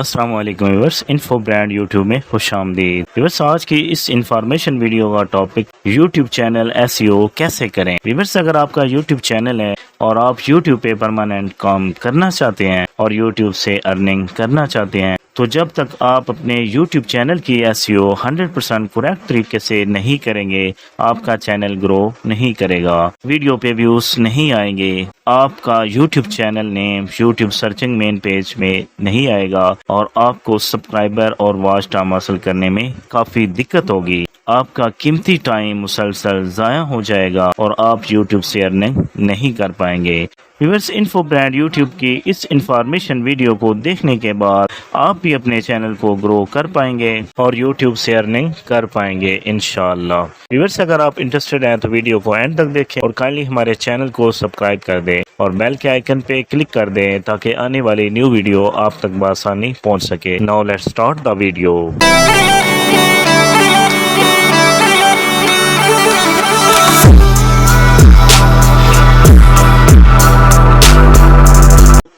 السلام علیکم viewers, info brand YouTube میں خوش آمدید۔ ویورس، آج کی اس انفارمیشن ویڈیو کا ٹاپک یوٹیوب چینل SEO کیسے کریں۔ ویورس، اگر آپ کا یوٹیوب چینل ہے اور آپ یوٹیوب پہ پرماننٹ کام کرنا چاہتے ہیں اور یوٹیوب سے ارننگ کرنا چاہتے ہیں تو جب تک آپ اپنے یوٹیوب چینل کی SEO 100% کریکٹ طریقے سے نہیں کریں گے، آپ کا چینل گرو نہیں کرے گا، ویڈیو پہ ویوز نہیں آئیں گے، آپ کا یوٹیوب چینل نیم یوٹیوب سرچنگ مین پیج میں نہیں آئے گا اور آپ کو سبسکرائبر اور واچ ٹائم حاصل کرنے میں کافی دقت ہوگی۔ آپ کا قیمتی ٹائم مسلسل ضائع ہو جائے گا اور آپ یوٹیوب سے ارننگ نہیں کر پائیں گے۔ ویورس، انفو برانڈ یوٹیوب کی اس انفارمیشن ویڈیو کو دیکھنے کے بعد آپ بھی اپنے چینل کو گرو کر پائیں گے اور یوٹیوب سے ارننگ کر پائیں گے انشاءاللہ۔ ویورس، اگر آپ انٹرسٹڈ ہیں تو ویڈیو کو اینڈ تک دیکھیں اور کائنڈلی ہمارے چینل کو سبسکرائب کر دیں اور بیل کے آئیکن پہ کلک کر دیں تاکہ آنے والی نیو ویڈیو آپ تک بآسانی پہنچ سکے۔ Now let's start the video.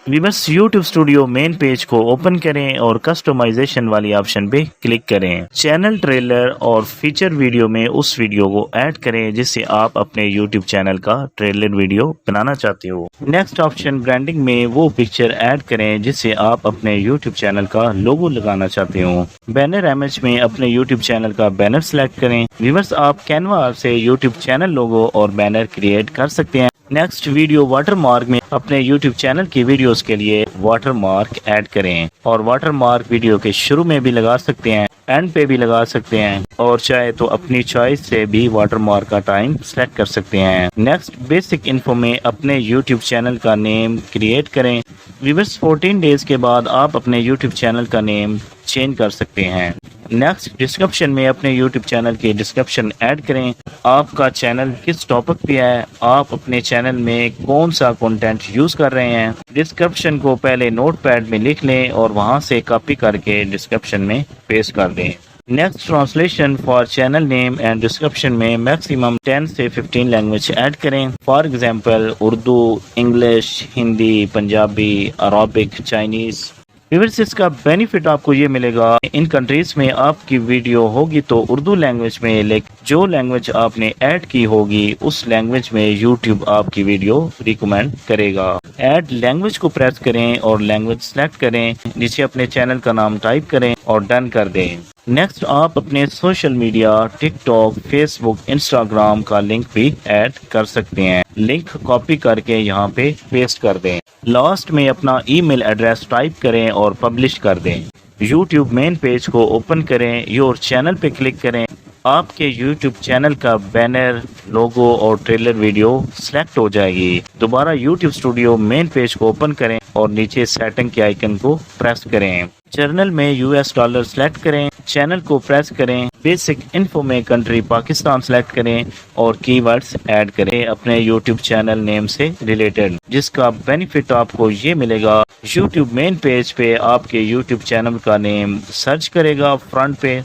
Viewers, YouTube studio main page کو اوپن کریں اور کسٹمائزیشن والی آپشن پہ کلک کریں۔ چینل ٹریلر اور فیچر ویڈیو میں اس ویڈیو کو ایڈ کریں جس سے آپ اپنے یوٹیوب چینل کا ٹریلر ویڈیو بنانا چاہتے ہو۔ نیکسٹ آپشن برانڈنگ میں وہ پکچر ایڈ کریں جس سے آپ اپنے یوٹیوب چینل کا لوگو لگانا چاہتے ہو۔ بینر امیج میں اپنے یوٹیوب چینل کا بینر سلیکٹ کریں۔ ویورس، آپ کینوا سے یوٹیوب چینل لوگو اور بینر کریٹ کر سکتے ہیں۔ نیکسٹ، ویڈیو واٹر مارک میں اپنے یوٹیوب چینل کی ویڈیوز کے لیے واٹر مارک ایڈ کریں اور واٹر مارک ویڈیو کے شروع میں بھی لگا سکتے ہیں، اینڈ پہ بھی لگا سکتے ہیں اور چاہے تو اپنی چوائس سے بھی واٹر مارک کا ٹائم سلیکٹ کر سکتے ہیں۔ نیکسٹ، بیسک انفو میں اپنے یوٹیوب چینل کا نیم کریٹ کریں۔ ویورس، 14 ڈیز کے بعد آپ اپنے یوٹیوب چینل کا نیم چینج کر سکتے ہیں۔ نیکسٹ، ڈسکرپشن میں اپنے یوٹیوب چینل کی ڈسکرپشن ایڈ کریں۔ آپ کا چینل کس ٹاپک پہ ہے، آپ اپنے چینل میں کون سا کنٹینٹ یوز کر رہے ہیں، ڈسکرپشن کو پہلے نوٹ پیڈ میں لکھ لیں اور وہاں سے کاپی کر کے ڈسکرپشن میں پیسٹ کر دیں۔ Next, translation for channel name and description میں میکسیمم 10 سے 15 لینگویج ایڈ کریں۔ For example Urdu, English, Hindi, Punjabi, Arabic, Chinese. Viewers, اس کا بینیفٹ آپ کو یہ ملے گا، ان کنٹریز میں آپ کی ویڈیو ہوگی تو اردو لینگویج میں، لیکن جو لینگویج آپ نے ایڈ کی ہوگی اس لینگویج میں یوٹیوب آپ کی ویڈیو ریکمینڈ کرے گا۔ ایڈ لینگویج کو پریس کریں اور لینگویج سلیکٹ کریں، نیچے اپنے چینل کا نام ٹائپ کریں اور ڈن کر دیں۔ نیکسٹ، آپ اپنے سوشل میڈیا ٹک ٹاک، فیس بک، انسٹاگرام کا لنک بھی ایڈ کر سکتے ہیں۔ لنک کاپی کر کے یہاں پہ پیسٹ کر دیں۔ لاسٹ میں اپنا ای میل ایڈریس ٹائپ کریں اور پبلش کر دیں۔ یوٹیوب مین پیج کو اوپن کریں، یور چینل پہ کلک کریں۔ آپ کے یوٹیوب چینل کا بینر، لوگو اور ٹریلر ویڈیو سلیکٹ ہو جائے گی۔ دوبارہ یوٹیوب اسٹوڈیو مین پیج کو اوپن کریں اور نیچے سیٹنگ کے آئیکن کو پریس کریں۔ جرنل میں $US سلیکٹ کریں، چینل کو پریس کریں، بیسک انفو میں کنٹری پاکستان سلیکٹ کریں اور کی ورڈز ایڈ کریں اپنے یوٹیوب چینل نیم سے ریلیٹڈ، جس کا بینیفٹ آپ کو یہ ملے گا، یوٹیوب مین پیج پہ آپ کے یوٹیوب چینل کا نیم سرچ کرے گا فرنٹ پہ۔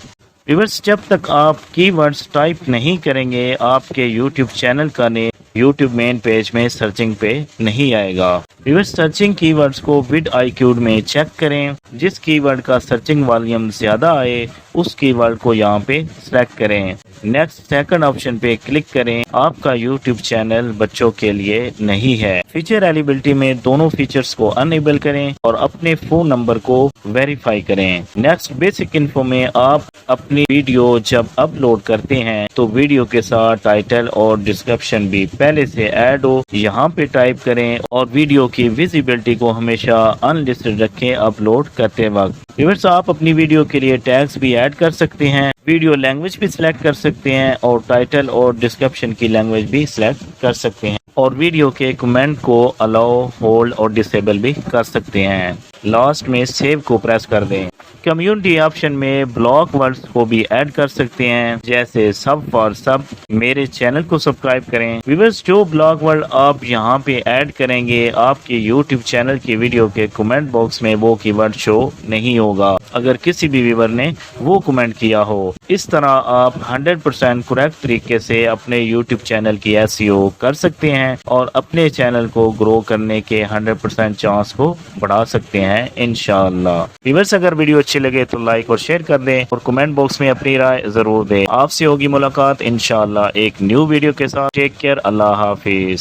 ویورس، جب تک آپ کی ورڈز ٹائپ نہیں کریں گے آپ کے یوٹیوب چینل کا نیم یوٹیوب مین پیج میں سرچنگ پہ نہیں آئے گا۔ ویورس، سرچنگ کی ورڈز کو vidIQ میں چیک کریں، جس کی ورڈ کا سرچنگ والیوم زیادہ آئے اس کی ورڈ کو یہاں پہ سلیکٹ کریں۔ نیکسٹ، سیکنڈ آپشن پہ کلک کریں۔ آپ کا یوٹیوب چینل بچوں کے لیے نہیں ہے۔ فیچر ایلیبلٹی میں دونوں فیچرز کو انیبل کریں اور اپنے فون نمبر کو ویریفائی کریں۔ نیکسٹ، بیسک انفو میں آپ اپنی ویڈیو جب اپلوڈ کرتے ہیں تو ویڈیو کے ساتھ ٹائٹل اور ڈسکرپشن بھی پہلے سے ایڈ ہو، یہاں پہ ٹائپ کریں اور ویڈیو کی ویزیبلٹی کو ہمیشہ ان لسٹڈ رکھیں اپلوڈ کرتے وقت۔ ویورس، آپ اپنی ویڈیو کے لیے ٹیگز بھی ایڈ کر سکتے ہیں، ویڈیو لینگویج بھی سلیکٹ کر سکتے ہیں اور ٹائٹل اور ڈسکرپشن کی لینگویج بھی سلیکٹ کر سکتے ہیں اور ویڈیو کے کمنٹ کو الاؤ، ہولڈ اور ڈسیبل بھی کر سکتے ہیں۔ لاسٹ میں سیو کو پریس کر دیں۔ کمیونٹی آپشن میں بلاک ورڈز کو بھی ایڈ کر سکتے ہیں، جیسے سب فار سب۔ میرے چینل کو سبسکرائب کریں۔ ویورز، جو بلاک ورڈ آپ یہاں پہ ایڈ کریں گے آپ کے یوٹیوب چینل کی ویڈیو کے کمنٹ باکس میں وہ کی ورڈ شو نہیں ہوگا اگر کسی بھی ویور نے وہ کمنٹ کیا ہو۔ اس طرح آپ 100% کریکٹ طریقے سے اپنے یوٹیوب چینل کی SEO کر سکتے ہیں اور اپنے چینل کو گرو کرنے کے 100% چانس کو بڑھا سکتے ہیں انشاءاللہ۔ ویورز، اگر ویڈیو اچھی لگے تو لائک اور شیئر کر دیں اور کمنٹ باکس میں اپنی رائے ضرور دیں۔ آپ سے ہوگی ملاقات انشاءاللہ ایک نیو ویڈیو کے ساتھ۔ ٹیک کیئر، اللہ حافظ۔